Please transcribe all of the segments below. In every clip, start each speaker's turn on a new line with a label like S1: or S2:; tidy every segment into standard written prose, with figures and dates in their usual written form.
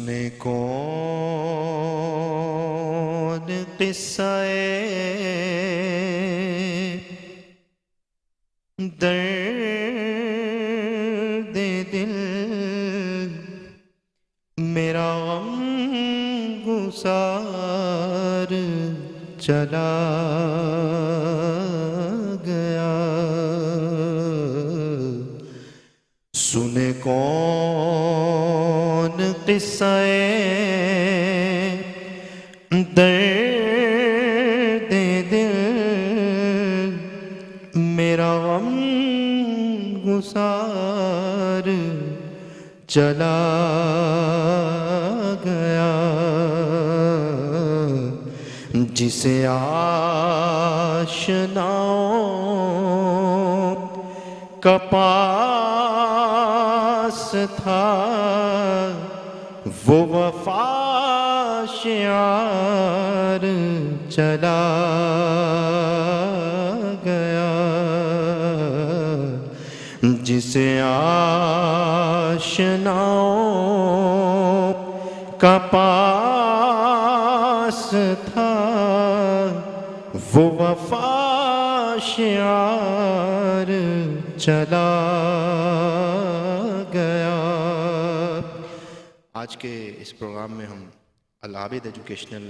S1: سنے کون قصہ درد دل، میرا غم گسار چلا گیا. سنے کون قصہ درد دل، میرا غم گسار چلا گیا. جسے آشناؤں کا پاس تھا، وہ وفا شعار چلا گیا. جسے آشناؤں کا پاس تھا، وہ وفا شعار چلا گیا. آج کے اس پروگرام میں ہم العابد ایجوکیشنل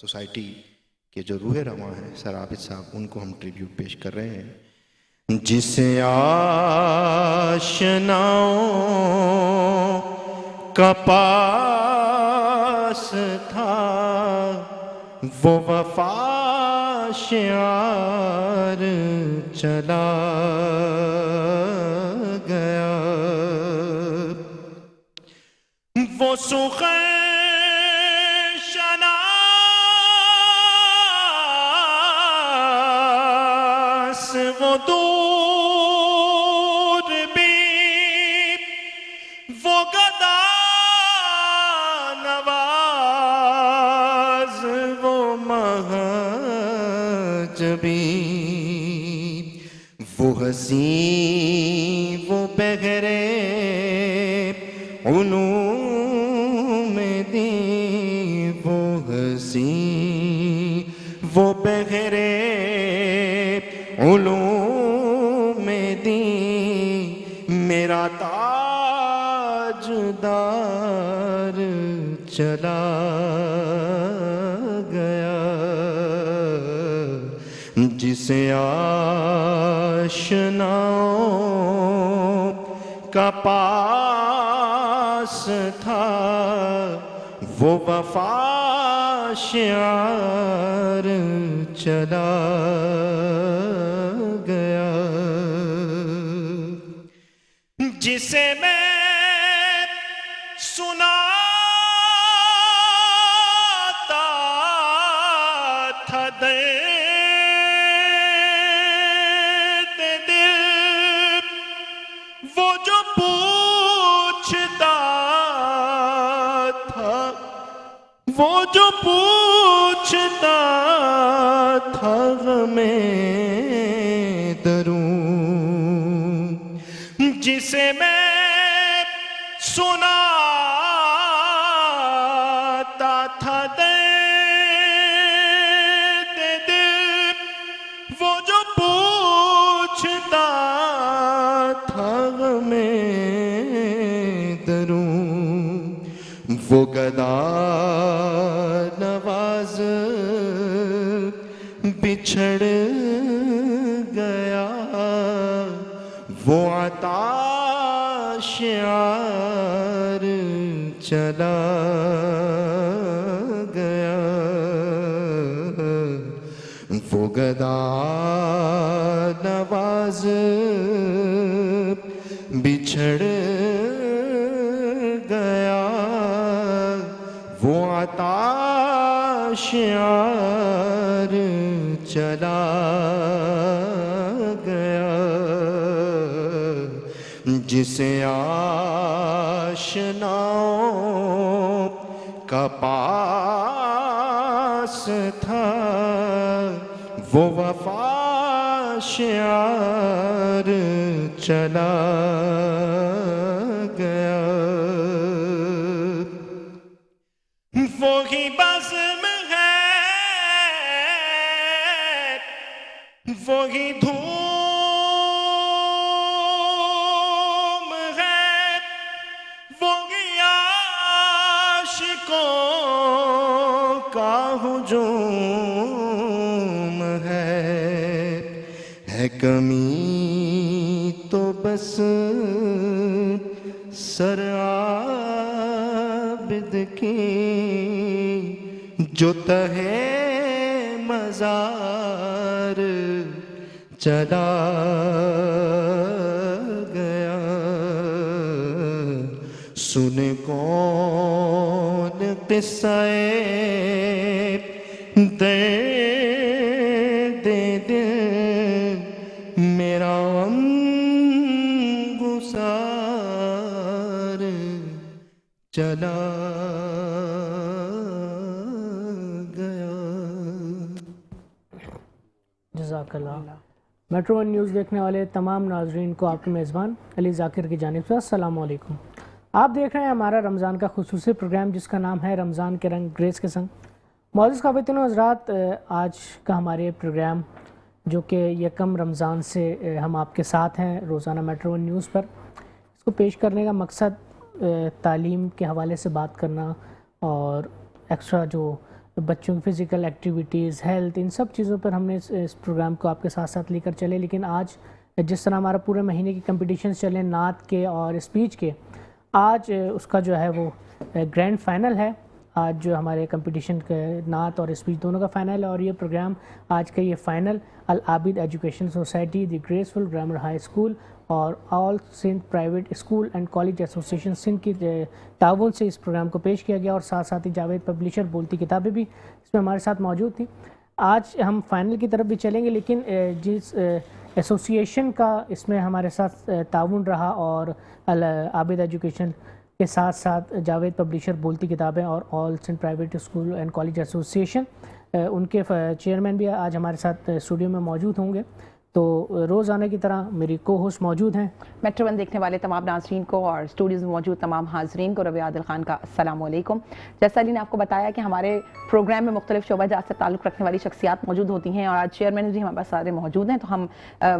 S1: سوسائٹی کے جو روح رواں ہیں سر عابد صاحب، ان کو ہم ٹریبیوٹ پیش کر رہے ہیں. جسے آشناؤں کا پاس تھا، وہ وفا شعار چلا گیا. وہ سخن شناس، وہ دور بھی، وہ گدا نواز، وہ مہجبی، وہ حسین، وہ بغیر علوم دین، وہ حسین، وہ بغیر علوم دین، میرا تاجدار چلا گیا. جسے آشناؤں کا پاس تھا، وہ وفا شعار چلا گیا. جسے میں سناتا تھا درد دل، وہ جو پوچھتا تھا، وہ جو پوچھتا تھا غمِ درون، جسے میں سناتا تھا درد دل، وہ جو پوچھتا تھا غمِ درون، وہ گدا نواز بچھڑ گیا، وہ عطا شعار چلا گیا. وہ گدا نواز بچھڑ گیا، وہ عطا شعار چلا گیا. جسے آشناؤں کا پاس تھا، وہ وفا شعار چلا گیا. وہی دھوم ہے وہی عاشقوں کا ہجوم ہے کمی تو بس سر عابد کی جو تہے مزار چلا گیا سن کون قصہ درد دل میرا گسار چلا
S2: جزاک اللہ۔ میٹرو ون نیوز دیکھنے والے تمام ناظرین کو آپ کے میزبان علی ذاکر کی جانب سے السلام علیکم۔ آپ دیکھ رہے ہیں ہمارا رمضان کا خصوصی پروگرام جس کا نام ہے رمضان کے رنگ گریس کے سنگ۔ معزز خواتین و حضرات، آج کا ہمارے پروگرام جو کہ یکم رمضان سے ہم آپ کے ساتھ ہیں روزانہ میٹرو ون نیوز پر، اس کو پیش کرنے کا مقصد تعلیم کے حوالے سے بات کرنا اور ایکسٹرا جو بچوں کی فزیکل ایکٹیویٹیز، ہیلتھ، ان سب چیزوں پر ہم نے اس پروگرام کو آپ کے ساتھ ساتھ لے کر چلے۔ لیکن آج جس طرح ہمارا پورے مہینے کی کمپٹیشنز چلیں نعت کے اور اسپیچ کے، آج اس کا جو ہے وہ گرینڈ فائنل ہے۔ آج جو ہمارے کمپٹیشن کے نعت اور اسپیچ دونوں کا فائنل ہے، اور یہ پروگرام آج کا یہ final Alabid education society, the graceful grammar high school اور all Sindh private school and college association Sindh کی تعاون سے اس پروگرام کو پیش کیا گیا، اور ساتھ ساتھ ہی جاوید پبلیشر بولتی کتابیں بھی اس میں ہمارے ساتھ موجود تھیں۔ آج ہم فائنل کی طرف بھی چلیں گے، لیکن جس ایسوسیشن کا اس میں ہمارے ساتھ تعاون رہا اور العابد ایجوکیشن کے ساتھ ساتھ جاوید پبلیشر بولتی کتابیں اور all Sindh private school and college association, ان کے چیئرمین بھی آج ہمارے ساتھ اسٹوڈیو میں موجود ہوں گے۔ تو روزانہ کی طرح میری کو ہوسٹ موجود ہیں۔
S3: میٹرو ون دیکھنے والے تمام ناظرین کو اور اسٹوڈیوز میں موجود تمام حاضرین کو ربیع عادل خان کا السلام علیکم۔ جیسا علی نے آپ کو بتایا کہ ہمارے پروگرام میں مختلف شعبہ جات سے تعلق رکھنے والی شخصیات موجود ہوتی ہیں، اور آج چیئرمین بھی ہمارے پاس سارے موجود ہیں، تو ہم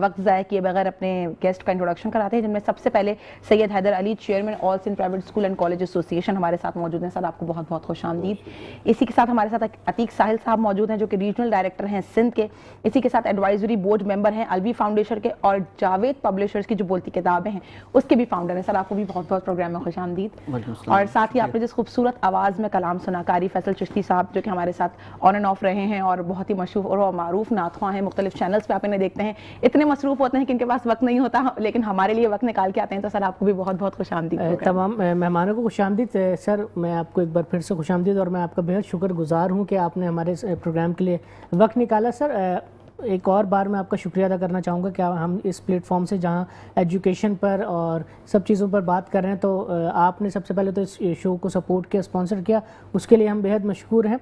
S3: وقت ضائع کیے بغیر اپنے گیسٹ کا انٹروڈکشن کراتے ہیں، جن میں سب سے پہلے Syed Haider Ali, chairman all Sindh private school and college association ہمارے ساتھ موجود ہیں۔ سر آپ کو بہت بہت خوش آمدید۔ اسی کے ساتھ ہمارے ساتھ عتیق ساحل صاحب موجود ہیں جو کہ ریجنل ڈائریکٹر ہیں سندھ کے، اسی کے ساتھ ایڈوائزری بورڈ ممبر ہیں الوی فاؤنڈیشن کے، اور جاوید پبلشرز کی جو بولتی کتابیں ہیں اس کے بھی فاؤنڈر ہیں۔ سر آپ کو بھی بہت بہت پروگرام میں خوش آمدید۔ اور ساتھ ہی آپ نے جس خوبصورت آواز میں کلام سنا، قاری فیصل چشتی صاحب جو کہ ہمارے ساتھ آن اینڈ آف رہے ہیں اور بہت ہی مشہور اور معروف نعت خواں ہیں، مختلف چینلز پہ آپ انہیں دیکھتے ہیں، اتنے مصروف ہوتے ہیں کہ ان کے پاس وقت نہیں ہوتا، لیکن ہمارے لیے وقت نکال کے آتے ہیں، تو سر آپ کو بھی بہت بہت خوش آمدید۔
S2: تمام مہمانوں کو خوش آمدید۔ سر میں آپ کو ایک بار پھر سے خوش آمدید، اور میں آپ کا بہت شکر گزار ہوں کہ آپ نے ہمارے پروگرام کے لیے وقت نکالا۔ سر ایک اور بار میں آپ کا شکریہ ادا کرنا چاہوں گا کہ ہم اس پلیٹ فارم سے جہاں ایجوکیشن پر اور سب چیزوں پر بات کر رہے ہیں، تو آپ نے سب سے پہلے تو اس شو کو سپورٹ کیا، اسپانسر کیا، اس کے لیے ہم بہت مشکور ہیں۔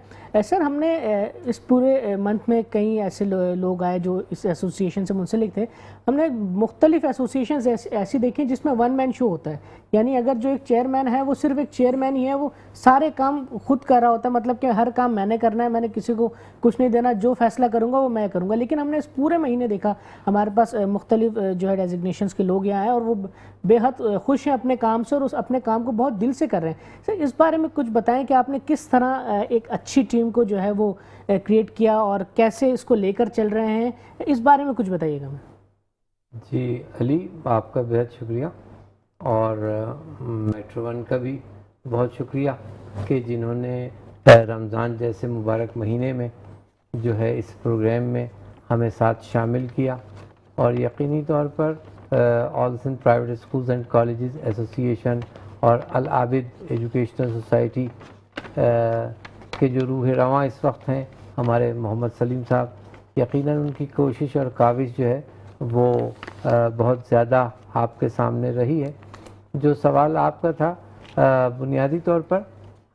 S2: سر ہم نے اس پورے منتھ میں کئی ایسے لوگ آئے جو اس ایسوسیشن سے منسلک تھے۔ ہم نے مختلف ایسوسیشنز ایسی دیکھیں جس میں ون مین شو ہوتا ہے، یعنی اگر جو ایک چیئرمین ہے وہ صرف ایک چیئرمین ہی ہے، وہ سارے کام خود کر رہا ہوتا ہے، مطلب کہ ہر کام میں نے کرنا ہے، میں نے کسی کو کچھ نہیں دینا، جو فیصلہ کروں گا وہ میں کروں گا۔ لیکن ہم نے اس پورے مہینے دیکھا ہمارے پاس مختلف جو ہے ڈیزگنیشنز کے لوگ یہاں آئے اور وہ بے حد خوش ہیں اپنے کام سے اور اس اپنے کام کو بہت دل سے کر رہے ہیں۔ سر اس بارے میں کچھ بتائیں کہ آپ نے کس طرح ایک اچھی ٹیم کو جو ہے وہ کریٹ کیا اور کیسے اس کو لے کر چل رہے ہیں، اس بارے میں کچھ بتائیے گا۔
S4: جی علی، آپ کا بہت شکریہ، اور میٹرو ون کا بھی بہت شکریہ کہ جنہوں نے رمضان جیسے مبارک مہینے میں جو ہے اس پروگرام میں ہمیں ساتھ شامل کیا، اور یقینی طور پر all Sindh private schools and colleges association اور العابد ایجوکیشنل سوسائٹی کے جو روح رواں اس وقت ہیں ہمارے محمد سلیم صاحب، یقیناً ان کی کوشش اور کاوش جو ہے وہ بہت زیادہ آپ کے سامنے رہی ہے۔ جو سوال آپ کا تھا، بنیادی طور پر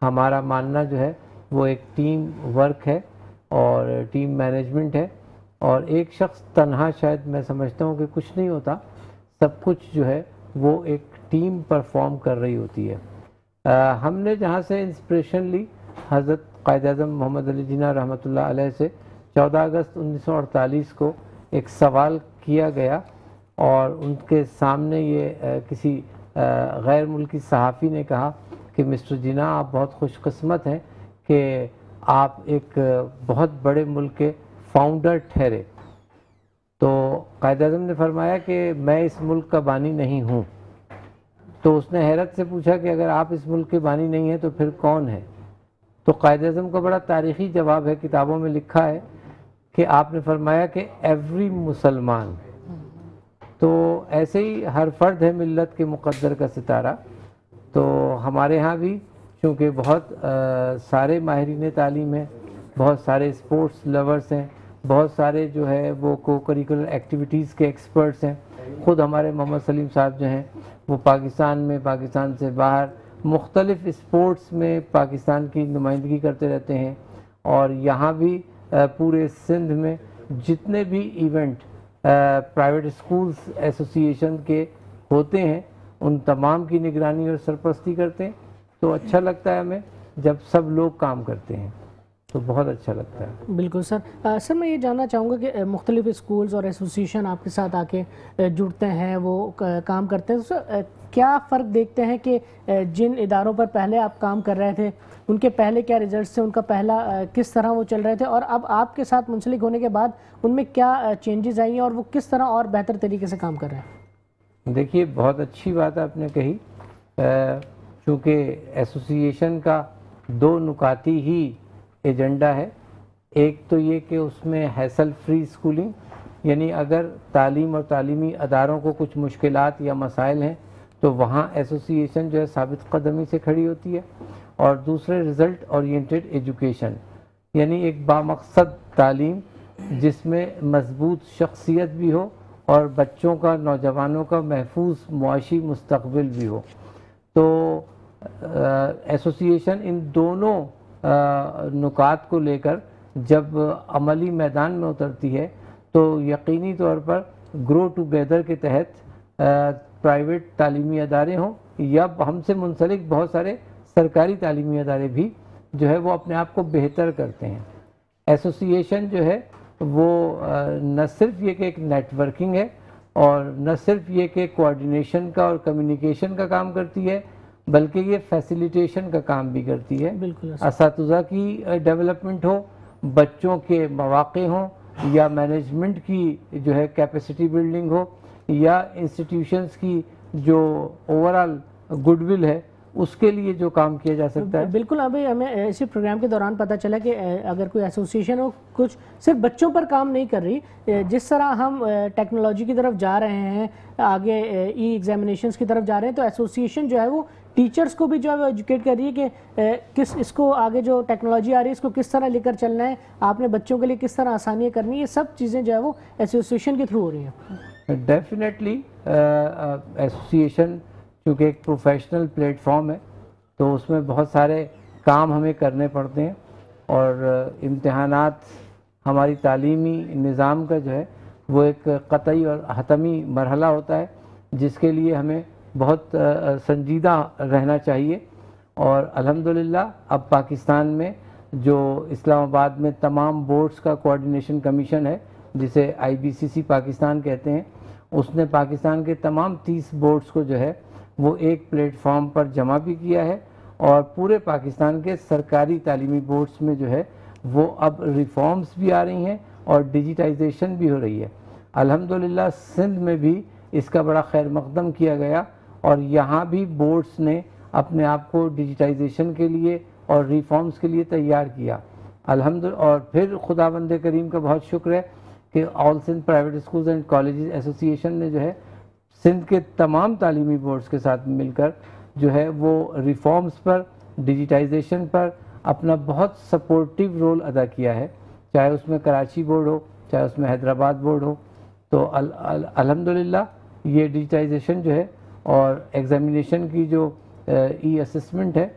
S4: ہمارا ماننا جو ہے وہ ایک ٹیم ورک ہے اور ٹیم مینجمنٹ ہے، اور ایک شخص تنہا شاید میں سمجھتا ہوں کہ کچھ نہیں ہوتا، سب کچھ جو ہے وہ ایک ٹیم پرفارم کر رہی ہوتی ہے۔ ہم نے جہاں سے انسپریشن لی حضرت قائد اعظم محمد علی جناح رحمۃ اللہ علیہ سے 14 اگست 1948 کو ایک سوال کیا گیا اور ان کے سامنے یہ کسی غیر ملکی صحافی نے کہا کہ مسٹر جناح آپ بہت خوش قسمت ہیں کہ آپ ایک بہت بڑے ملک کے فاؤنڈر ٹھہرے. تو قائد اعظم نے فرمایا کہ میں اس ملک کا بانی نہیں ہوں. تو اس نے حیرت سے پوچھا کہ اگر آپ اس ملک کے بانی نہیں ہیں تو پھر کون ہے؟ تو قائد اعظم کا بڑا تاریخی جواب ہے, کتابوں میں لکھا ہے کہ آپ نے فرمایا کہ ایوری مسلمان. تو ایسے ہی ہر فرد ہے ملت کے مقدر کا ستارہ. تو ہمارے ہاں بھی چونکہ بہت سارے ماہرین تعلیم ہیں, بہت سارے اسپورٹس لورز ہیں, بہت سارے جو ہے وہ کو کریکولر ایکٹیویٹیز کے ایکسپرٹس ہیں. خود ہمارے محمد سلیم صاحب جو ہیں وہ پاکستان میں, پاکستان سے باہر مختلف اسپورٹس میں پاکستان کی نمائندگی کرتے رہتے ہیں. اور یہاں بھی پورے سندھ میں جتنے بھی ایونٹ پرائیویٹ اسکولز ایسوسی ایشن کے ہوتے ہیں ان تمام کی نگرانی اور سرپرستی کرتے ہیں. تو اچھا لگتا ہے ہمیں جب سب لوگ کام کرتے ہیں, تو بہت اچھا لگتا ہے.
S2: بالکل سر. سر میں یہ جاننا چاہوں گا کہ مختلف اسکولز اور ایسوسیشن آپ کے ساتھ آ کے جڑتے ہیں, وہ کام کرتے ہیں, تو سر کیا فرق دیکھتے ہیں کہ جن اداروں پر پہلے آپ کام کر رہے تھے ان کے پہلے کیا ریزلٹس تھے, ان کا پہلا کس طرح وہ چل رہے تھے, اور اب آپ کے ساتھ منسلک ہونے کے بعد ان میں کیا چینجز آئی ہیں اور وہ کس طرح اور بہتر طریقے سے کام کر رہے ہیں؟
S4: دیکھیے بہت اچھی بات آپ نے کہی. چونکہ ایسوسی ایشن کا دو نکاتی ہی ایجنڈا ہے. ایک تو یہ کہ اس میں ہیسل فری اسکولنگ, یعنی اگر تعلیم اور تعلیمی اداروں کو کچھ مشکلات یا مسائل ہیں تو وہاں ایسوسی ایشن جو ہے ثابت قدمی سے کھڑی ہوتی ہے. اور دوسرے رزلٹ اورینٹڈ ایجوکیشن, یعنی ایک بامقصد تعلیم جس میں مضبوط شخصیت بھی ہو اور بچوں کا, نوجوانوں کا محفوظ معاشی مستقبل بھی ہو. تو ایسوسی ایشن ان دونوں نکات کو لے کر جب عملی میدان میں اترتی ہے تو یقینی طور پر گرو ٹوگیدر کے تحت پرائیویٹ تعلیمی ادارے ہوں یا ہم سے منسلک بہت سارے سرکاری تعلیمی ادارے بھی جو ہے وہ اپنے آپ کو بہتر کرتے ہیں. ایسوسی ایشن جو ہے وہ نہ صرف یہ کہ ایک نیٹ ورکنگ ہے اور نہ صرف یہ کہ کوآرڈینیشن کا اور کمیونیکیشن کا کام کرتی ہے, بلکہ یہ فیسیلیٹیشن کا کام بھی کرتی ہے.
S2: بالکل.
S4: اساتذہ کی ڈیولپمنٹ ہو, بچوں کے مواقع ہوں, یا مینجمنٹ کی جو ہے کیپیسٹی بلڈنگ ہو, یا انسٹیٹیوشنز کی جو اوور آل گڈ ول ہے اس کے لیے جو کام کیا جا سکتا ہے.
S2: بالکل. ابھی ہمیں اسی پروگرام کے دوران پتہ چلا کہ اگر کوئی ایسوسیشن ہو کچھ صرف بچوں پر کام نہیں کر رہی, جس طرح ہم ٹیکنالوجی کی طرف جا رہے ہیں, آگے ای ایگزامینیشنز کی طرف جا رہے ہیں, تو ایسوسیشن جو ہے وہ ٹیچرز کو بھی جو ہے وہ ایجوکیٹ کر رہی ہے کہ کس اس کو آگے جو ٹیکنالوجی آ رہی ہے اس کو کس طرح لے کر چلنا ہے, آپ نے بچوں کے لیے کس طرح آسانیاں کرنی ہے, یہ سب چیزیں جو ہے وہ ایسوسیشن کے تھرو ہو رہی ہیں.
S4: ڈیفینیٹلی ایسوسی ایشن چونکہ ایک پروفیشنل پلیٹ فارم ہے تو اس میں بہت سارے کام ہمیں کرنے پڑتے ہیں, اور امتحانات ہماری تعلیمی نظام کا جو ہے وہ ایک قطعی اور حتمی مرحلہ ہوتا ہے جس کے لیے ہمیں بہت سنجیدہ رہنا چاہیے. اور الحمدللہ اب پاکستان میں جو اسلام آباد میں تمام بورڈز کا کوآرڈینیشن کمیشن ہے جسے IBCC پاکستان کہتے ہیں, اس نے پاکستان کے تمام 30 بورڈز کو جو ہے وہ ایک پلیٹ فارم پر جمع بھی کیا ہے, اور پورے پاکستان کے سرکاری تعلیمی بورڈز میں جو ہے وہ اب ریفارمز بھی آ رہی ہیں اور ڈیجیٹائزیشن بھی ہو رہی ہے. الحمدللہ سندھ میں بھی اس کا بڑا خیر مقدم کیا گیا, اور یہاں بھی بورڈز نے اپنے آپ کو ڈیجیٹائزیشن کے لیے اور ریفارمز کے لیے تیار کیا الحمدللہ. اور پھر خداوند کریم کا بہت شکر ہے کہ all Sindh private schools and colleges association نے جو ہے سندھ کے تمام تعلیمی بورڈز کے ساتھ مل کر جو ہے وہ ریفارمز پر, ڈیجیٹائزیشن پر اپنا بہت سپورٹیو رول ادا کیا ہے, چاہے اس میں کراچی بورڈ ہو, چاہے اس میں حیدرآباد بورڈ ہو. تو الحمدللہ یہ ڈیجیٹائزیشن جو ہے اور ایگزامینیشن کی جو ای اسسمنٹ ہے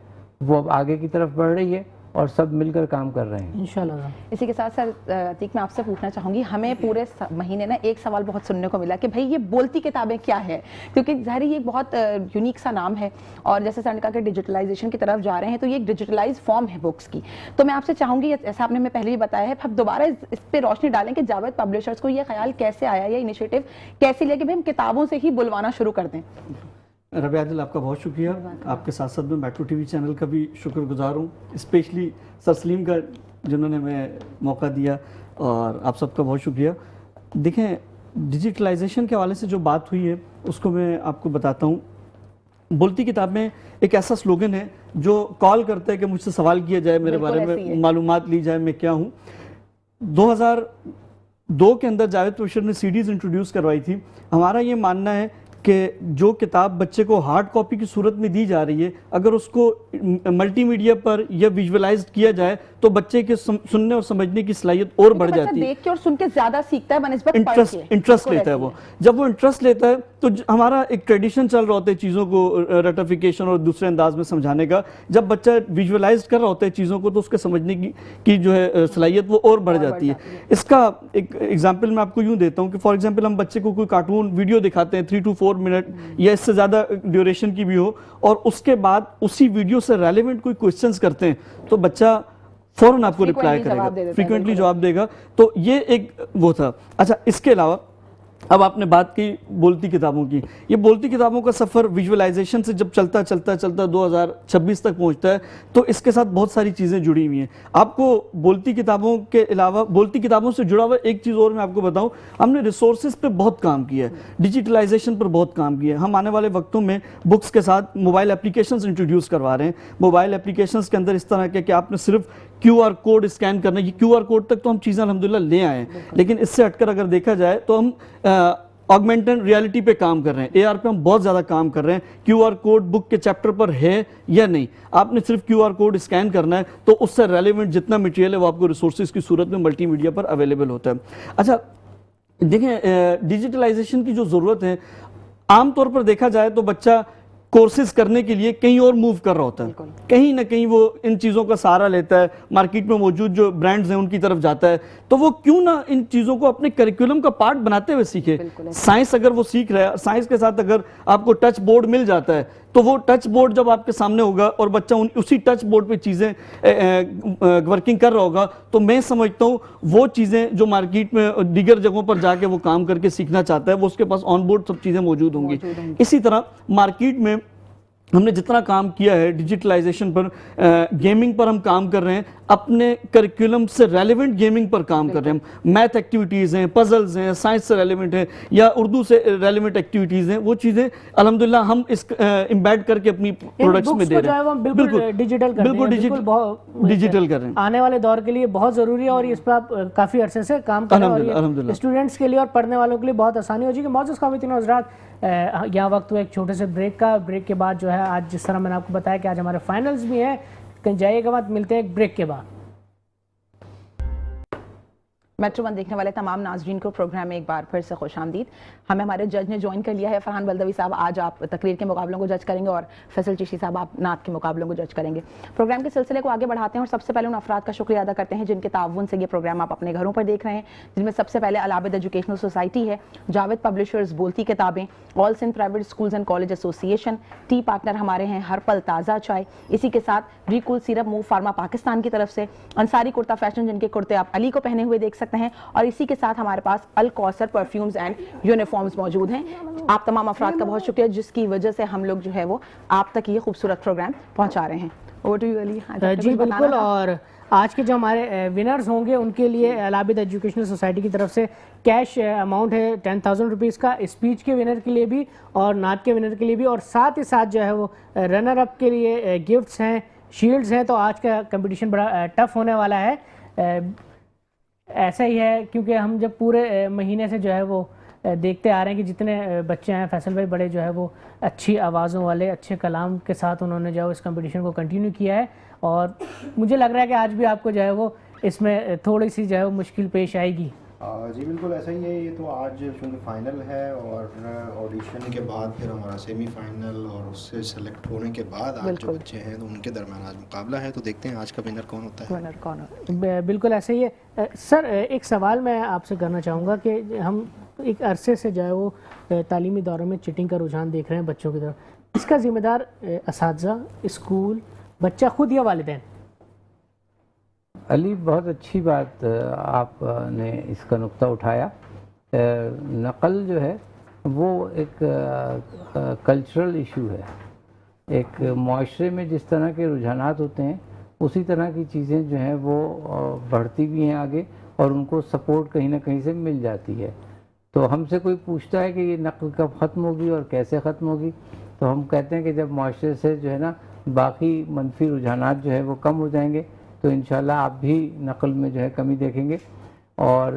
S4: وہ اب آگے کی طرف بڑھ رہی ہے, اور سب مل کر کام کر رہے ہیں
S2: انشاءاللہ.
S3: اسی کے ساتھ سر عتیق میں آپ سے پوچھنا چاہوں گی, ہمیں پورے مہینے نا ایک سوال بہت سننے کو ملا کہ بھائی یہ بولتی کتابیں کیا ہے, کیونکہ ظاہر یہ بہت یونیک سا نام ہے, اور جیسے سر نے کہا کہ ڈیجیٹلائزیشن کی طرف جا رہے ہیں, تو یہ ایک ڈیجیٹلائز فارم ہے بکس کی. تو میں آپ سے چاہوں گی, ایسا آپ نے ہمیں پہلے بھی بتایا ہے, اب دوبارہ اس پہ روشنی ڈالیں کہ جاوید پبلشرز کو یہ خیال کیسے آیا, یہ انیشیٹو کیسے لیا کہ بھائی ہم کتابوں سے ہی بلوانا شروع کر دیں.
S5: ربیع عادل, آپ کا بہت شکریہ. آپ کے ساتھ ساتھ میں میٹرو ٹی وی چینل کا بھی شکر گزار ہوں, اسپیشلی سر سلیم کا جنہوں نے میں موقع دیا, اور آپ سب کا بہت شکریہ. دیکھیں, ڈیجیٹلائزیشن کے حوالے سے جو بات ہوئی ہے اس کو میں آپ کو بتاتا ہوں. بولتی کتاب میں ایک ایسا سلوگن ہے جو کال کرتا ہے کہ مجھ سے سوال کیا جائے, میرے بارے میں معلومات لی جائے, میں کیا ہوں. 2002 کے اندر جاوید پبلشر نے CDs انٹروڈیوس کروائی تھی. ہمارا یہ ماننا ہے کہ جو کتاب بچے کو ہارڈ کاپی کی صورت میں دی جا رہی ہے, اگر اس کو ملٹی میڈیا پر یا ویژولائز کیا جائے تو بچے کے سننے اور سمجھنے کی صلاحیت اور بڑھ جاتی ہے.
S3: دیکھ کے اور سن کے زیادہ سیکھتا ہے بنسبت
S5: انٹرسٹ لیتا ہے وہ. جب وہ انٹرسٹ لیتا ہے تو ہمارا ایک ٹریڈیشن چل رہا ہوتا ہے چیزوں کو رٹیفیکیشن اور دوسرے انداز میں سمجھانے کا. جب بچہ ویژولائز کر رہا ہوتا ہے چیزوں کو تو اس کے سمجھنے کی جو ہے صلاحیت وہ اور بڑھ جاتی ہے. اس کا ایک ایگزامپل میں آپ کو یوں دیتا ہوں کہ فار ایگزامپل ہم بچے کو کوئی کارٹون ویڈیو دکھاتے ہیں 3 to 4 منٹ یا اس سے زیادہ ڈیوریشن کی بھی ہو, اور اس کے بعد اسی ویڈیو سے ریلیونٹ کوئی کوئسچنز کرتے ہیں تو بچہ فوراً آپ کو رپلائی کرے گا, فریکوینٹلی جواب دے گا. تو یہ ایک وہ تھا. اچھا, اس کے علاوہ اب آپ نے بات کی بولتی کتابوں کی. یہ بولتی کتابوں کا سفر ویژولائزیشن سے جب چلتا 2026 تک پہنچتا ہے تو اس کے ساتھ بہت ساری چیزیں جڑی ہوئی ہیں. آپ کو بولتی کتابوں کے علاوہ بولتی کتابوں سے جڑا ہوا ایک چیز اور میں آپ کو بتاؤں, ہم نے ریسورسز پہ بہت کام کیا ہے, ڈیجیٹلائزیشن پر بہت کام کیا ہے. ہم آنے والے وقتوں میں بکس کے ساتھ موبائل اپلیکیشنز انٹروڈیوس کروا رہے ہیں. موبائل اپلیکیشنز کے اندر اس طرح کے کہ آپ نے صرف QR کوڈ اسکین کرنا ہے. یہ QR کوڈ تک تو ہم چیزیں الحمدللہ لے آئے ہیں, لیکن اس سے ہٹ کر اگر دیکھا جائے تو ہم آگمنٹڈ ریالٹی پہ کام کر رہے ہیں, AR پہ ہم بہت زیادہ کام کر رہے ہیں. QR کوڈ بک کے چیپٹر پر ہے یا نہیں, آپ نے صرف QR کوڈ اسکین کرنا ہے تو اس سے ریلیونٹ جتنا مٹیریل ہے وہ آپ کو ریسورسز کی صورت میں ملٹی میڈیا پر اویلیبل ہوتا ہے. اچھا دیکھیں, ڈیجیٹلائزیشن کی جو ضرورت ہے, عام طور پر دیکھا جائے تو بچہ کورسز کرنے کے لیے کہیں اور موو کر رہا ہوتا ہے, کہیں نہ کہیں وہ ان چیزوں کا سہارا لیتا ہے, مارکیٹ میں موجود جو برانڈز ہیں ان کی طرف جاتا ہے. تو وہ کیوں نہ ان چیزوں کو اپنے کریکولم کا پارٹ بناتے ہوئے سیکھے. سائنس اگر وہ سیکھ رہا ہے, سائنس کے ساتھ اگر آپ کو ٹچ بورڈ مل جاتا ہے تو وہ ٹچ بورڈ جب آپ کے سامنے ہوگا اور بچہ اسی ٹچ بورڈ پہ چیزیں ورکنگ کر رہا ہوگا تو میں سمجھتا ہوں وہ چیزیں جو مارکیٹ میں دیگر جگہوں پر جا کے وہ کام کر کے سیکھنا چاہتا ہے وہ اس کے پاس آن بورڈ سب چیزیں موجود ہوں گی. اسی طرح مارکیٹ میں ہم نے جتنا کام کیا ہے ڈیجیٹلائزیشن پر, گیمنگ پر ہم کام کر رہے ہیں, اپنے کریکولم سے ریلیونٹ گیمنگ پر کام کر رہے ہیں. میتھ ایکٹیویٹیز ہیں, پزلز ہیں, سائنس سے ریلیونٹ ہیں یا اردو سے ریلیونٹ ایکٹیویٹیز ہیں, وہ چیزیں الحمدللہ ہم اس امبیڈ کر کے اپنی پروڈکٹس میں دے رہے ہیں.
S2: بالکل
S5: ڈیجیٹل کر رہے ہیں.
S2: آنے والے دور کے لیے بہت ضروری ہے اور اس پر آپ کافی عرصے سے کام کر رہے ہیں, اور اسٹوڈنٹس کے لیے اور پڑھنے والوں کے لیے بہت آسانی ہو جائے گی. معزز خواتین و حضرات, یہاں وقت ہوا ایک چھوٹے سے بریک کا. بریک کے بعد جو ہے آج جس طرح میں نے آپ کو بتایا کہ آج ہمارے فائنلز بھی ہیں, کہیں جائیے گا مت, ملتے ہیں ایک بریک کے بعد.
S3: میٹرو ون دیکھنے والے تمام ناظرین کو پروگرام میں ایک بار پھر سے خوش آمدید. ہمیں ہمارے جج نے جوائن کر لیا ہے. فرحان بلدوی صاحب, آج آپ تقریر کے مقابلوں کو جج کریں گے اور فیصل چشتی صاحب آپ نعت کے مقابلوں کو جج کریں گے. پروگرام کے سلسلے کو آگے بڑھاتے ہیں اور سب سے پہلے ان افراد کا شکریہ ادا کرتے ہیں جن کے تعاون سے یہ پروگرام آپ اپنے گھروں پر دیکھ رہے ہیں, جن میں سب سے پہلے العابد ایجوکیشنل سوسائٹی ہے, جاوید پبلشرز بولتی کتابیں, all Sindh private schools and college association, tea partner ہمارے ہیں ہر پل تازہ چائے, اسی کے ساتھ ریکول سیرپ موو فارما پاکستان کی طرف سے, انصاری کرتا فیشن جن کے کرتے آپ علی کو پہنے ہوئے دیکھ سکتے ہیں, اور اسی کے ساتھ ہمارے پاس الکوثر پرفیومز اینڈ یونیفارمز موجود ہیں. آپ تمام افراد کا بہت شکریہ جس کی وجہ سے ہم لوگ جو ہے وہ آپ تک یہ خوبصورت پروگرام پہنچا رہے ہیں. اوور ٹو یو علی.
S2: جی بالکل, اور آج کے جو ہمارے ونرز ہوں گے ان کے لیے العابد ایجوکیشنل سوسائٹی کی طرف سے کیش اماؤنٹ ہے 10,000 روپیز کا, اسپیچ کے ونر کے لیے بھی اور نعت کے ونر کے لیے بھی, اور ساتھ ہی ساتھ جو ہے وہ رنر اپ کے لیے گفٹس ہیں, شیلڈز ہیں. تو آج کا کمپٹیشن بڑا ٹف ہونے والا ہے. ایسا ہی ہے کیونکہ ہم جب پورے مہینے سے جو ہے وہ دیکھتے آ رہے ہیں کہ جتنے بچے ہیں, فیصل بھائی بڑے جو ہے وہ اچھی آوازوں والے, اچھے کلام کے ساتھ انہوں نے جو ہے اس کمپٹیشن کو کنٹینیو کیا ہے, اور مجھے لگ رہا ہے کہ آج بھی آپ کو جو ہے وہ اس میں تھوڑی سی جو ہے وہ مشکل پیش آئے گی.
S1: جی بالکل ایسا ہی ہے. یہ تو آج چونکہ فائنل ہے اور آڈیشن کے بعد پھر ہمارا سیمی فائنل اور اس سے سلیکٹ ہونے کے بعد آج جو بچے ہیں تو ان کے درمیان آج مقابلہ ہے. تو دیکھتے ہیں آج کا ونر کون ہوتا ہے.
S3: ونر کون ہو؟
S2: بالکل ایسا ہی ہے. سر ایک سوال میں آپ سے کرنا چاہوں گا کہ ہم ایک عرصے سے جو ہے وہ تعلیمی دوروں میں چیٹنگ کا رجحان دیکھ رہے ہیں بچوں کی طرف. اس کا ذمہ دار اساتذہ، اسکول، بچہ خود یا والدین؟
S4: علی بہت اچھی بات آپ نے اس کا نقطہ اٹھایا. نقل جو ہے وہ ایک کلچرل ایشو ہے. ایک معاشرے میں جس طرح کے رجحانات ہوتے ہیں اسی طرح کی چیزیں جو ہیں وہ بڑھتی بھی ہیں آگے اور ان کو سپورٹ کہیں نہ کہیں سے مل جاتی ہے. تو ہم سے کوئی پوچھتا ہے کہ یہ نقل کب ختم ہوگی اور کیسے ختم ہوگی، تو ہم کہتے ہیں کہ جب معاشرے سے جو ہے نا باقی منفی رجحانات جو ہے وہ کم ہو جائیں گے تو انشاءاللہ آپ بھی نقل میں جو ہے کمی دیکھیں گے. اور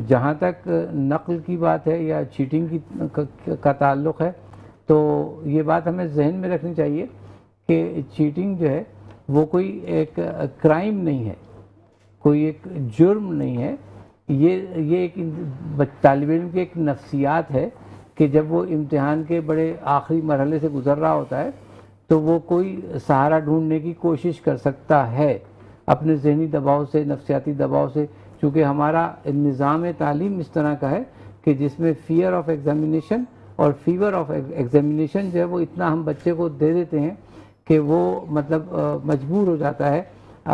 S4: جہاں تک نقل کی بات ہے یا چیٹنگ کا تعلق ہے تو یہ بات ہمیں ذہن میں رکھنی چاہیے کہ چیٹنگ جو ہے وہ کوئی ایک کرائم نہیں ہے، کوئی ایک جرم نہیں ہے. یہ ایک طالب علم کی ایک نفسیات ہے کہ جب وہ امتحان کے بڑے آخری مرحلے سے گزر رہا ہوتا ہے تو وہ کوئی سہارا ڈھونڈنے کی کوشش کر سکتا ہے اپنے ذہنی دباؤ سے، نفسیاتی دباؤ سے. چونکہ ہمارا نظام تعلیم اس طرح کا ہے کہ جس میں فیئر آف ایگزامینیشن اور فیور آف ایگزامینیشن جو ہے وہ اتنا ہم بچے کو دے دیتے ہیں کہ وہ مطلب مجبور ہو جاتا ہے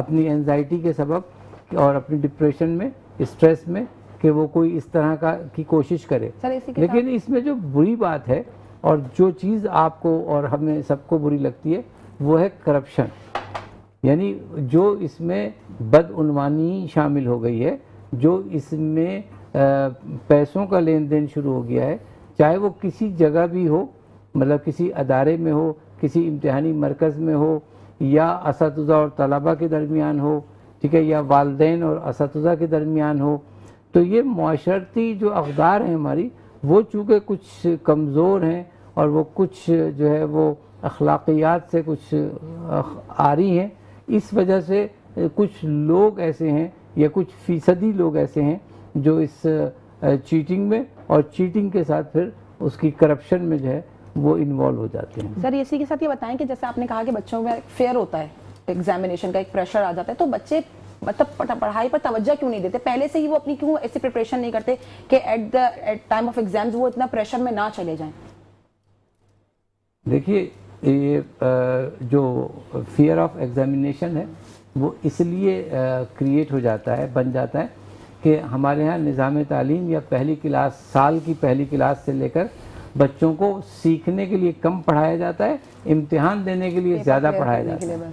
S4: اپنی انزائٹی کے سبب اور اپنی ڈپریشن میں، اسٹریس میں، کہ وہ کوئی اس طرح کی کوشش کرے. لیکن اس میں جو بری بات ہے اور جو چیز آپ کو اور ہمیں سب کو بری لگتی ہے وہ ہے کرپشن. یعنی جو اس میں بدعنوانی شامل ہو گئی ہے، جو اس میں پیسوں کا لین دین شروع ہو گیا ہے، چاہے وہ کسی جگہ بھی ہو، مطلب کسی ادارے میں ہو، کسی امتحانی مرکز میں ہو، یا اساتذہ اور طلبہ کے درمیان ہو، ٹھیک ہے، یا والدین اور اساتذہ کے درمیان ہو. تو یہ معاشرتی جو اقدار ہیں ہماری وہ چونکہ کچھ کمزور ہیں اور وہ کچھ جو ہے وہ اخلاقیات سے کچھ آری ہیں، اس وجہ سے کچھ لوگ ایسے ہیں یا کچھ فیصدی لوگ ایسے ہیں جو اس چیٹنگ میں اور چیٹنگ کے ساتھ پھر اس کی کرپشن میں جو ہے وہ انوالو ہو جاتے ہیں.
S3: سر اسی کے ساتھ یہ بتائیں کہ جیسے آپ نے کہا کہ بچوں میں فیئر ہوتا ہے، ایگزامینیشن کا ایک پریشر آ جاتا ہے، تو بچے مطلب پڑھائی پر توجہ کیوں نہیں دیتے؟ پہلے سے ہی وہ اپنی کیوں ایسی پریپریشن نہیں کرتے کہ ایٹ ٹائم آف ایگزامز وہ اتنا پریشر میں نہ چلے جائیں؟
S4: دیکھیے یہ جو فیئر آف ایگزامینیشن ہے وہ اس لیے کریٹ ہو جاتا ہے، بن جاتا ہے کہ ہمارے ہاں نظام تعلیم یا پہلی کلاس، سال کی پہلی کلاس سے لے کر بچوں کو سیکھنے کے لیے کم پڑھایا جاتا ہے، امتحان دینے کے لیے زیادہ پڑھایا جاتا ہے،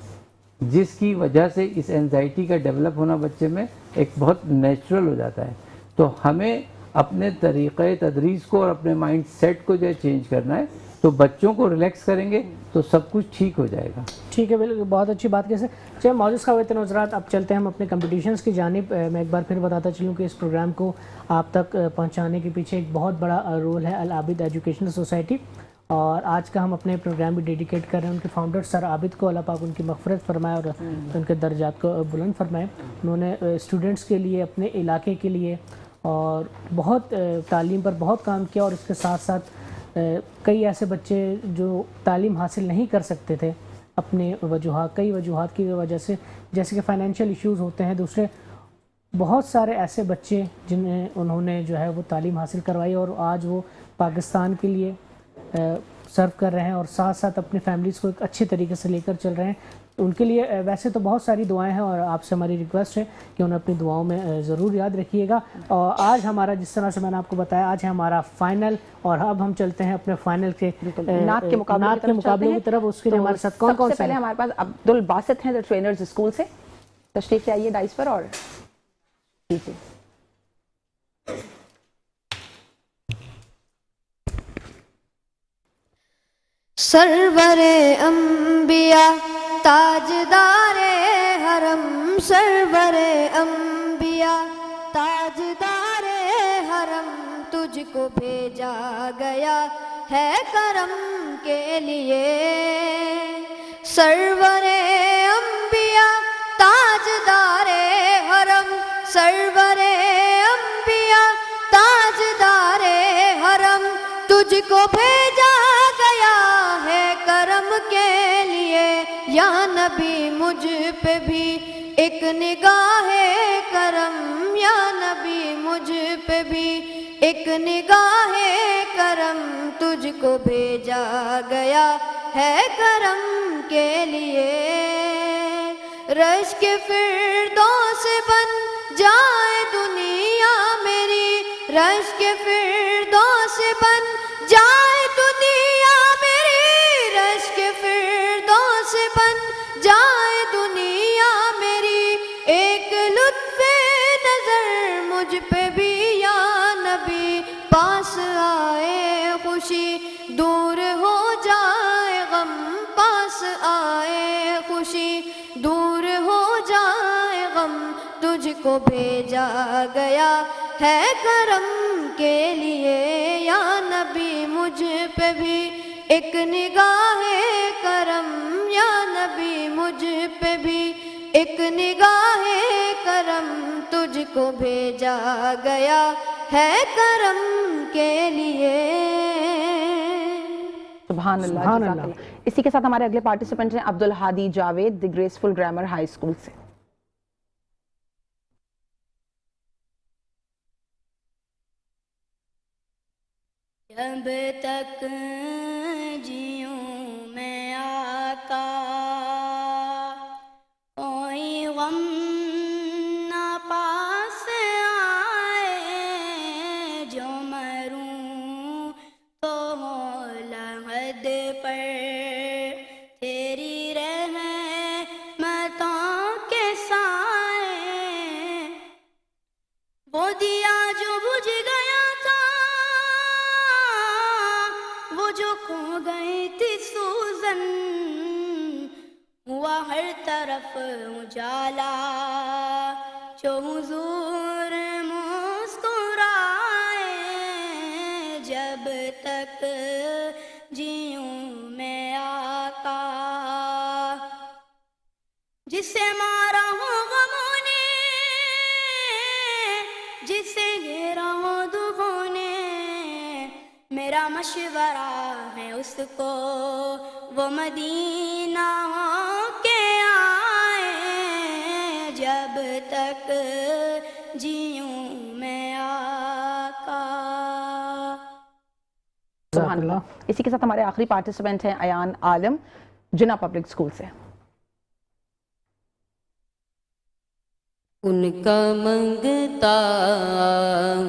S4: جس کی وجہ سے اس اینزائٹی کا ڈیولپ ہونا بچے میں ایک بہت نیچرل ہو جاتا ہے. تو ہمیں اپنے طریقہ تدریس کو اور اپنے مائنڈ سیٹ کو جو ہے چینج کرنا ہے. تو بچوں کو ریلیکس کریں گے تو سب کچھ ٹھیک ہو جائے گا.
S2: ٹھیک ہے، بالکل بہت اچھی بات کیسے. چلے معزز خواتین حضرات، اب چلتے ہیں ہم اپنے کمپٹیشنز کی جانب. میں ایک بار پھر بتاتا چلوں کہ اس پروگرام کو آپ تک پہنچانے کے پیچھے ایک بہت بڑا رول ہے العابد ایجوکیشنل سوسائٹی، اور آج کا ہم اپنے پروگرام بھی ڈیڈیکیٹ کر رہے ہیں ان کے فاؤنڈر سر عابد کو. اللہ پاک ان کی مغفرت فرمائے اور ان کے درجات کو بلند فرمائے. انہوں نے اسٹوڈنٹس کے لیے، اپنے علاقے کے لیے اور بہت تعلیم پر بہت کام کیا، اور اس کے ساتھ ساتھ کئی ایسے بچے جو تعلیم حاصل نہیں کر سکتے تھے اپنے کئی وجوہات کی وجہ سے، جیسے کہ فائنینشیل ایشوز ہوتے ہیں، دوسرے بہت سارے ایسے بچے جنہیں انہوں نے جو ہے وہ تعلیم حاصل کروائی اور آج وہ پاکستان کے لیے سرو کر رہے ہیں اور ساتھ ساتھ اپنی فیملیز کو ایک اچھے طریقے سے لے کر چل رہے ہیں. ان کے لیے ویسے تو بہت ساری دعائیں ہیں اور آپ سے ہماری ریکویسٹ ہے کہ انہیں اپنی دعاؤں میں ضرور یاد رکھیے گا. اور آج ہمارا، جس طرح سے میں نے آپ کو بتایا، آج ہے ہمارا فائنل، اور اب ہم چلتے ہیں اپنے فائنل کے
S3: نعت کے
S2: مقابلے کی طرف. اس کے لیے ہمارے ساتھ کون کون سے؟
S3: پہلے ہمارے پاس عبدالباسط ہیں ٹرینرز اسکول سے، تشریف لے آئیے ڈائس پر. اور ٹھیک ہے،
S6: سرور انبیاء تاجدار حرم، سرور انبیاء تاجدار حرم، تجھ کو بھیجا گیا ہے کرم کے لیے. سرور انبیاء تاجدار حرم، سرور نبی مجھ پہ بھی ایک نگاہ کرم، یا نبی مجھ پہ بھی ایک نگاہ کرم، تجھ کو بھیجا گیا ہے کرم کے لیے، رشک فردوس بن جائے دنیا میری، رشک فردوس بن جائے دنیا میری، رشک فردوس بن جائے دنیا میری، ایک لطف نظر مجھ پہ بھی یا نبی، پاس آئے خوشی دور ہو جائے غم، پاس آئے خوشی دور ہو جائے غم، تجھ کو بھیجا گیا ہے کرم کے لیے، یا نبی مجھ پہ بھی ایک نگاہ کرم، یا نبی مجھ پہ بھی ایک نگاہ کرم، تجھ کو بھیجا گیا ہے کرم کے لیے۔
S3: سبحان اللہ،
S2: سبحان
S3: جزاک
S2: اللہ۔
S3: اللہ۔ اسی کے ساتھ ہمارے اگلے پارٹیسپینٹ ہیں عبدالہادی جاوید، دی گریسفل گرامر ہائی اسکول سے۔
S7: جب تک جیوں میں آقا، کوئی غم نہ پاس آئے، جو مروں تو ہو لحد پر تیری رحمتوں کے سائے، وہ دیا جو بجھ گیا تھا، وہ جو کھو گئی تھی سوزن، ہوا ہر طرف اجالا، جو حضور مسکرائے، جب تک جیوں میں آقا، جسے مارا ہو غموں نے، جسے گھیرا ہو دکھوں نے، میرا مشورہ ہے اس کو وہ مدینہ ہو کے آئے، جب تک جیوں میں آقا۔
S3: سبحان اللہ۔ اسی کے ساتھ ہمارے آخری پارٹیسپینٹ ہیں ایان عالم، جنا پبلک اسکول سے۔
S8: ان کا منگتا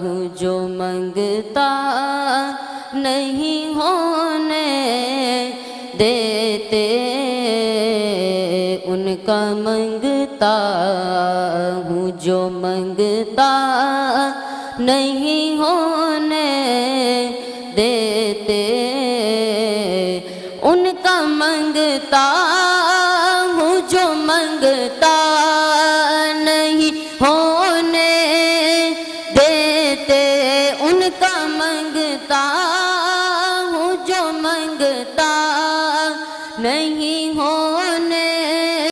S8: ہوں جو منگتا نہیں ہونے دیتے، ان کا منگتا ہوں جو منگتا نہیں ہونے دیتے، ان کا منگتا ہوں جو منگتا نہیں ہونے دیتے، ان کا منگتا ہوں جو منگتا نہیں ہونے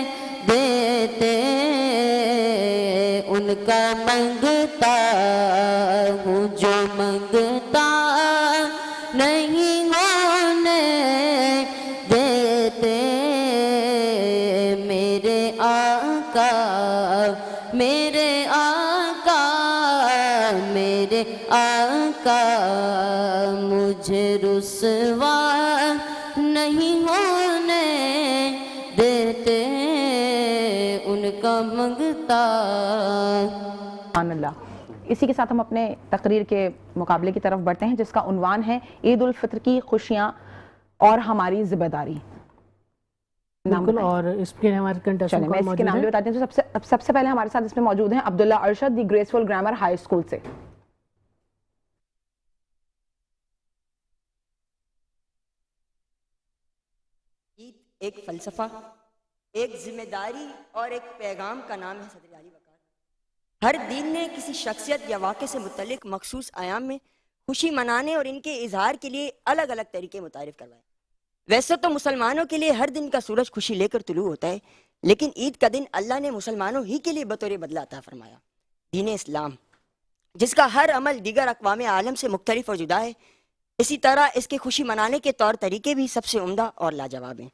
S8: دیتے، ان کا منگتا ہوں جو منگتا نہیں ہونے دیتے، میرے آقا میرے آقا ان کا منگتا.
S3: سبحان اللہ. اسی کے ساتھ ہم اپنے تقریر کے مقابلے کی طرف بڑھتے ہیں جس کا عنوان ہے عید الفطر کی خوشیاں اور ہماری ذمہ داری.
S2: بالکل. اور اس کے ہمارے کنٹیسٹنٹ
S3: میں اس کے نام بھی بتاتی ہوں. سب سے پہلے ہمارے ساتھ اس میں موجود ہیں عبداللہ ارشد، دی گریسفل گرامر ہائی اسکول سے.
S9: عید ایک فلسفہ، ایک ذمہ داری اور ایک پیغام کا نام ہے صدر علی وقار. ہر دین نے کسی شخصیت یا واقعے سے متعلق مخصوص ایام میں خوشی منانے اور ان کے اظہار کے لیے الگ الگ طریقے متعارف کروائے. ویسے تو مسلمانوں کے لیے ہر دن کا سورج خوشی لے کر طلوع ہوتا ہے، لیکن عید کا دن اللہ نے مسلمانوں ہی کے لیے بطور بدلہ عطا فرمایا. دین اسلام جس کا ہر عمل دیگر اقوام عالم سے مختلف اور جدا ہے، اسی طرح اس کے خوشی منانے کے طور طریقے بھی سب سے عمدہ اور لاجواب ہیں.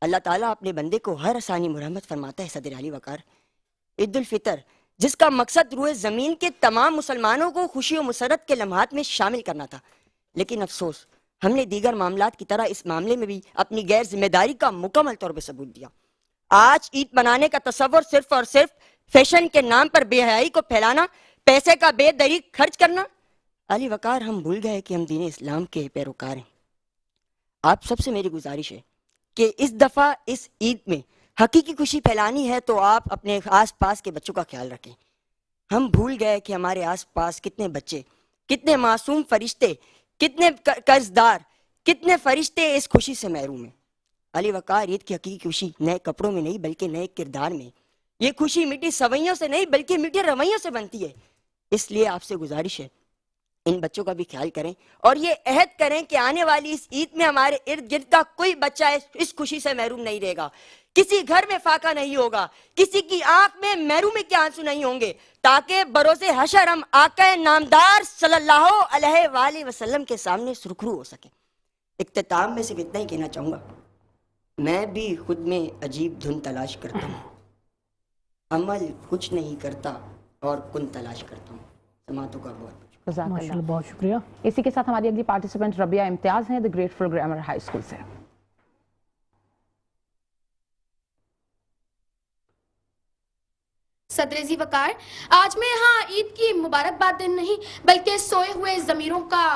S9: اللہ تعالیٰ اپنے بندے کو ہر آسانی مرحمت فرماتا ہے. صدر علی وقار عید الفطر جس کا مقصد روئے زمین کے تمام مسلمانوں کو خوشی و مسرت کے لمحات میں شامل کرنا تھا، لیکن افسوس ہم نے دیگر معاملات کی طرح اس معاملے میں بھی اپنی غیر ذمہ داری کا مکمل طور پہ ثبوت دیا. آج عید منانے کا تصور صرف اور صرف فیشن کے نام پر بے حیائی کو پھیلانا، پیسے کا بے دریغ خرچ کرنا. علی وقار ہم بھول گئے کہ ہم دین اسلام کے پیروکار ہیں. آپ سب سے میری گزارش ہے کہ اس دفعہ اس عید میں حقیقی خوشی پھیلانی ہے تو آپ اپنے آس پاس کے بچوں کا خیال رکھیں. ہم بھول گئے کہ ہمارے آس پاس کتنے بچے، کتنے معصوم فرشتے، کتنے قرضدار، کتنے فرشتے اس خوشی سے محروم ہیں. علی وقار عید کی حقیقی خوشی نئے کپڑوں میں نہیں بلکہ نئے کردار میں. یہ خوشی میٹھی سوئیوں سے نہیں بلکہ میٹھے رویوں سے بنتی ہے. اس لیے آپ سے گزارش ہے ان بچوں کا بھی خیال کریں اور یہ عہد کریں کہ آنے والی اس عید میں ہمارے ارد گرد کا کوئی بچہ اس خوشی سے محروم نہیں رہے گا. کسی گھر میں فاقہ نہیں ہوگا، کسی کی آنکھ میں محرومی کے آنسو نہیں ہوں گے، تاکہ بروز حشر ہم آقا نامدار صلی اللہ علیہ وآلہ وسلم کے سامنے سرخرو ہو سکیں. اختتام میں صرف اتنا ہی کہنا چاہوں گا، میں بھی خود میں عجیب دھن تلاش کرتا ہوں، عمل کچھ نہیں کرتا اور کن تلاش کرتا ہوں. سماعتوں کا بہت
S2: ماشاءاللہ بہت شکریہ.
S3: اسی کے ساتھ ہماری اگلی پارٹیسپینٹ ربیہ امتیاز ہیں، دی گریٹفل گرامر ہائی اسکول سے.
S7: صدر ذی وقار آج میں یہاں عید کی مبارکباد دن نہیں بلکہ سوئے ہوئے ضمیروں کا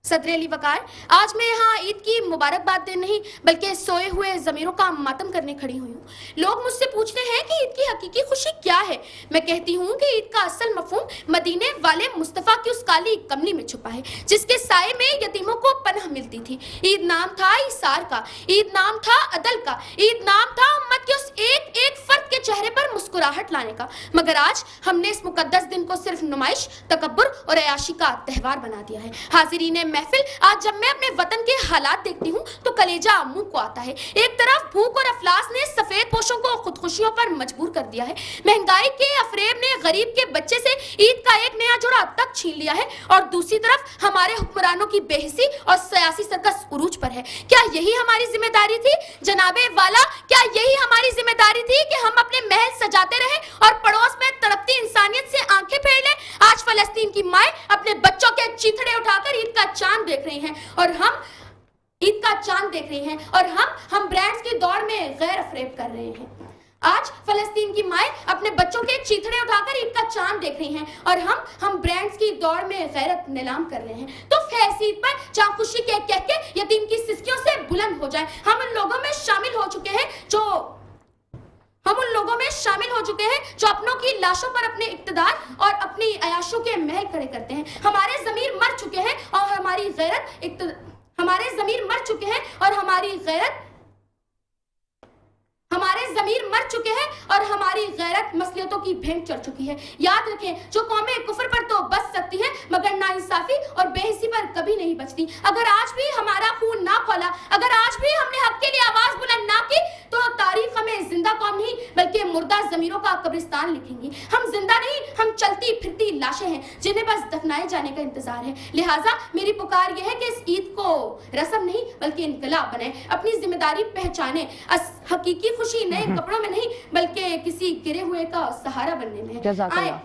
S7: صدر علی وقار آج میں یہاں عید کی مبارکباد دن نہیں بلکہ سوئے ہوئے ضمیروں کا ماتم کرنے کھڑی ہوئی ہوں. لوگ مجھ سے پوچھتے ہیں کہ عید کی حقیقی خوشی کیا ہے. میں کہتی ہوں کہ عید کا اصل مفہوم مدینے والے مصطفیٰ کی اس کالی کملی میں چھپا ہے جس کے سائے میں یتیموں کو پناہ ملتی تھی. عید نام تھا ایثار کا، عید نام تھا عدل کا، عید نام تھا امت کے اس ایک ایک فرد کے چہرے پر مسکراہٹ لانے کا. مگر آج ہم نے اس مقدس دن کو صرف نمائش، تکبر اور عیاشی کا تہوار بنا دیا ہے. حاضرین محفل، آج جب میں اپنے وطن کے حالات دیکھتی ہوں تو کلیجہ منہ کو آتا ہے. ایک طرف بھوک اور افلاس نے سفید پوشوں کو خودکشیوں پر مجبور کر دیا ہے، مہنگائی کے افریب نے غریب کے بچے سے عید کا ایک نیا جوڑا تک چھین لیا ہے، اور دوسری طرف ہمارے حکمرانوں کی بے حسی اور سیاسی سرکس عروج پر ہے. کیا یہی ہماری ذمہ داری تھی جناب والا؟ کیا یہی ہماری ذمہ داری تھی کہ ہم اپنے محل سجاتے رہیں اور پڑوس میں تڑپتی انسانیت سے آنکھیں پھیر لیں؟ آج فلسطین کی مائیں اپنے بچوں کے چیتھڑے اٹھا کر عید کا چاند دیکھ رہی ہیں اور ہم عید کا چاند دیکھ رہے ہیں اور ہم برانڈز کی دوڑ میں غیر افریب کر رہے ہیں. آج فلسطین کی مائیں اپنے بچوں کے چیتھڑے اٹھا کر عید کا چاند دیکھ رہی ہیں اور ہم برانڈز کی دوڑ میں غیرت نیلام کر رہے ہیں. تو فیض عید پر جہاں خوشی کہہ کے یتیم کی سسکیوں سے بلند ہو جائیں. ہم ان لوگوں میں شامل ہو چکے ہیں جو اپنوں کی لاشوں پر اپنے اقتدار اور اپنی عیاشوں کے محل کھڑے کرتے ہیں. ہمارے ضمیر مر چکے ہیں اور ہماری غیرت مسلحتوں کی بھینٹ چڑھ چکی ہے. یاد رکھیں، جو قومیں کفر پر تو بچ سکتی ہیں مگر ناانصافی اور بے حسی پر کبھی نہیں بچتی. اگر آج بھی ہمارا خون نہ کھولا، اگر آج بھی ہم نے حق کے لیے آواز بلند نہ کی تو تاریخ ہمیں زندہ قوم نہیں بلکہ مردہ ضمیروں کا قبرستان لکھیں گی. ہم زندہ نہیں، ہم چلتی پھرتی لاشیں ہیں جنہیں بس دفنائے جانے کا انتظار ہے. لہٰذا میری پکار یہ ہے کہ اس عید کو رسم نہیں بلکہ انقلاب بنائیں، اپنی ذمہ داری پہچانیں. حقیقی خوشی نئے کپڑوں میں نہیں بلکہ کسی گرے ہوئے کا سہارا بننے میں ہے.
S3: جزاک اللہ.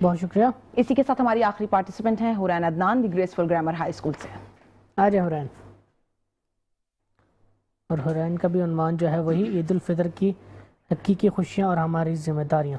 S2: بہت شکریہ.
S3: اسی کے ساتھ ہماری آخری پارٹیسپینٹ ہیں حورین عدنان، دی گریسفل گرامر ہائی اسکول سے.
S2: آ جائیں حورین. اور حورین کا بھی عنوان جو ہے وہی عید الفطر کی حقیقی خوشیاں اور ہماری ذمہ داریاں.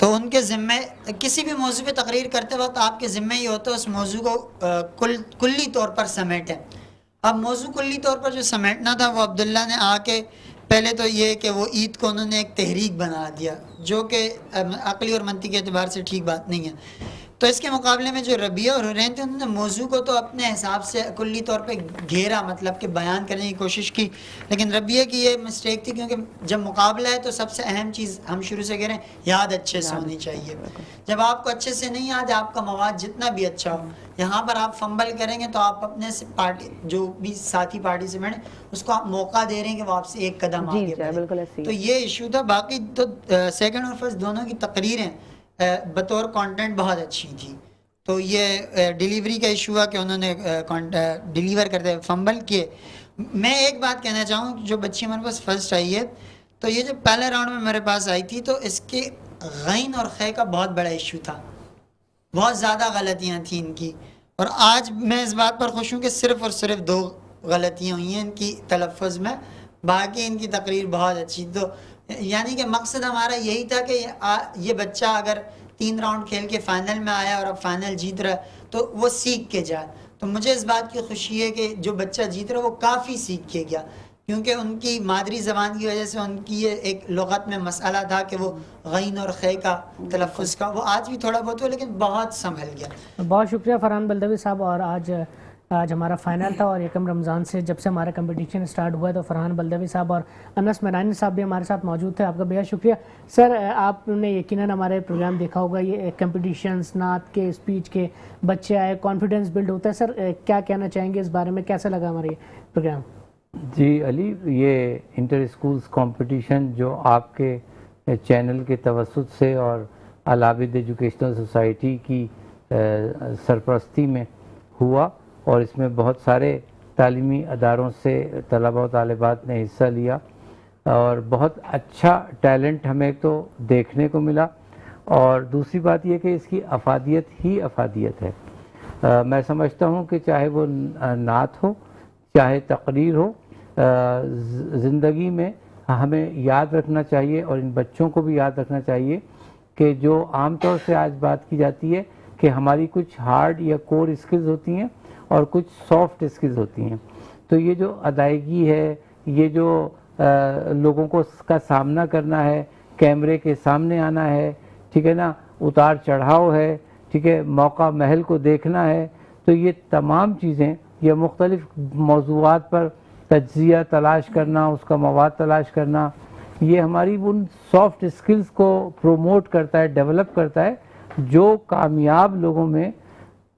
S10: تو ان کے ذمے کسی بھی موضوع پہ تقریر کرتے وقت آپ کے ذمے یہ ہوتا ہے اس موضوع کو کلی طور پر سمیٹیں. اب موضوع کلی طور پر جو سمیٹنا تھا وہ عبداللہ نے آ کے پہلے تو یہ کہ وہ عید کو انہوں نے ایک تحریک بنا دیا جو کہ عقلی اور منطقی اعتبار سے ٹھیک بات نہیں ہے. تو اس کے مقابلے میں جو ربیہ اور حرین تھے انہوں نے موضوع کو تو اپنے حساب سے کلی طور پہ گھیرا, مطلب کہ بیان کرنے کی کوشش کی, لیکن ربیہ کی یہ مسٹیک تھی کیونکہ جب مقابلہ ہے تو سب سے اہم چیز ہم شروع سے کہہ رہے ہیں یاد اچھے سے ہونی چاہیے. جب آپ کو اچھے سے نہیں یاد ہے آپ کا مواد جتنا بھی اچھا ہو, یہاں پر آپ فمبل کریں گے تو آپ اپنے سے پارٹی جو بھی ساتھی پارٹی سے بیٹھیں اس کو آپ موقع دے رہے ہیں کہ وہ آپ سے ایک قدم آگے بڑھے. تو یہ ایشو تھا. باقی تو سیکنڈ اور فرسٹ دونوں کی تقریریں بطور کانٹینٹ بہت اچھی تھی. تو یہ ڈیلیوری کا ایشو ہوا کہ انہوں نے ڈیلیور کرتے فمبل کیے. میں ایک بات کہنا چاہوں, جو بچی ہمارے پاس فرسٹ آئی ہے تو یہ جو پہلے راؤنڈ میں میرے پاس آئی تھی تو اس کے غین اور خے کا بہت بڑا ایشو تھا, بہت زیادہ غلطیاں تھیں ان کی, اور آج میں اس بات پر خوش ہوں کہ صرف اور صرف 2 غلطیاں ہوئی ہیں ان کی تلفظ میں, باقی ان کی تقریر بہت اچھی. تو یعنی کہ مقصد ہمارا یہی تھا کہ یہ بچہ اگر 3 راؤنڈ کھیل کے فائنل میں آیا اور اب فائنل جیت رہا ہے تو وہ سیکھ کے جائے. تو مجھے اس بات کی خوشی ہے کہ جو بچہ جیت رہا ہے وہ کافی سیکھ کے گیا, کیونکہ ان کی مادری زبان کی وجہ سے ان کی یہ ایک لغت میں مسئلہ تھا کہ وہ غین اور خے کا تلفظ کا وہ آج بھی تھوڑا بہت ہو لیکن بہت سنبھل گیا.
S2: بہت شکریہ فرحان بلدوی صاحب. اور آج ہمارا فائنل تھا اور یکم رمضان سے جب سے ہمارا کمپٹیشن سٹارٹ ہوا ہے تو فرحان بلدوی صاحب اور انس میرانی صاحب بھی ہمارے ساتھ موجود تھے. آپ کا بہت شکریہ سر. آپ نے یقیناً ہمارے پروگرام دیکھا ہوگا, یہ کمپٹیشنز نعت کے اسپیچ کے بچے آئے, کانفیڈنس بلڈ ہوتا ہے. سر کیا کہنا چاہیں گے اس بارے میں, کیسا لگا ہمارا یہ پروگرام؟
S4: جی علی, یہ انٹر اسکولز کمپٹیشن جو آپ کے چینل کے توسط سے اور العابد ایجوکیشنل سوسائٹی کی سرپرستی میں ہوا, اور اس میں بہت سارے تعلیمی اداروں سے طلباء و طالبات نے حصہ لیا, اور بہت اچھا ٹیلنٹ ہمیں تو دیکھنے کو ملا, اور دوسری بات یہ کہ اس کی افادیت ہی افادیت ہے. میں سمجھتا ہوں کہ چاہے وہ نعت ہو چاہے تقریر ہو, زندگی میں ہمیں یاد رکھنا چاہیے اور ان بچوں کو بھی یاد رکھنا چاہیے کہ جو عام طور سے آج بات کی جاتی ہے کہ ہماری کچھ ہارڈ یا کور اسکلز ہوتی ہیں اور کچھ سافٹ اسکلز ہوتی ہیں. تو یہ جو ادائیگی ہے, یہ جو لوگوں کو اس کا سامنا کرنا ہے, کیمرے کے سامنے آنا ہے, ٹھیک ہے نا, اتار چڑھاؤ ہے, ٹھیک ہے, موقع محل کو دیکھنا ہے, تو یہ تمام چیزیں, یہ مختلف موضوعات پر تجزیہ تلاش کرنا, اس کا مواد تلاش کرنا, یہ ہماری ان سافٹ اسکلز کو پروموٹ کرتا ہے, ڈیولپ کرتا ہے, جو کامیاب لوگوں میں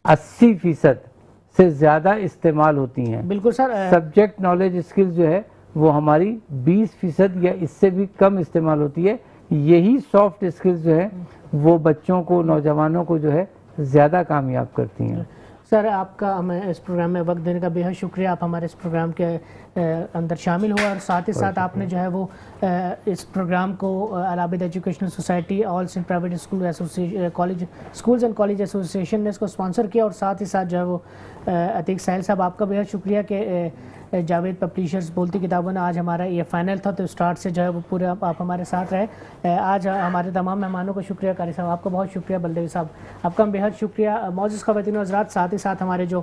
S4: 80% سے زیادہ استعمال ہوتی ہیں.
S2: بالکل سر.
S4: سبجیکٹ نالج اسکلز جو ہے وہ ہماری 20% یا اس سے بھی کم استعمال ہوتی ہے. یہی سافٹ اسکلز جو ہے وہ بچوں کو, نوجوانوں کو جو ہے زیادہ کامیاب کرتی ہیں.
S2: سر آپ کا ہمیں اس پروگرام میں وقت دینے کا بے حد شکریہ. آپ ہمارے اس پروگرام کے اندر شامل ہوئے اور ساتھ ہی ساتھ آپ نے جو ہے وہ اس پروگرام کو Alabid educational society all Sindh private school college schools and college association نے اس کو اسپانسر کیا, اور ساتھ ہی ساتھ جو ہے وہ عتیق ساحل صاحب آپ کا بے حد شکریہ کہ جاوید پبلیشرز بولتی کتابوں نے آج ہمارا یہ فائنل تھا تو اسٹارٹ سے جو ہے وہ پورے آپ ہمارے ساتھ رہے. آج ہمارے تمام مہمانوں کو شکریہ. قاری صاحب آپ کا بہت شکریہ. بلدوی صاحب آپ کا بے حد شکریہ. معزز خواتین و حضرات, ساتھ ہی ساتھ ہمارے جو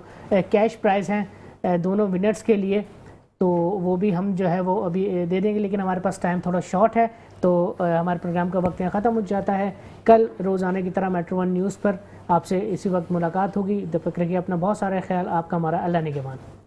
S2: کیش پرائز ہیں دونوں ونرز کے لیے تو وہ بھی ہم جو ہے وہ ابھی دے دیں گے, لیکن ہمارے پاس ٹائم تھوڑا شارٹ ہے تو ہمارے پروگرام کا وقت یہاں ختم ہو جاتا ہے. کل روزانہ کی طرح میٹرو 1 نیوز پر آپ سے اسی وقت ملاقات ہوگی. جب تک رکھیے اپنا بہت سارا خیال. آپ کا ہمارا اللہ نگہبان.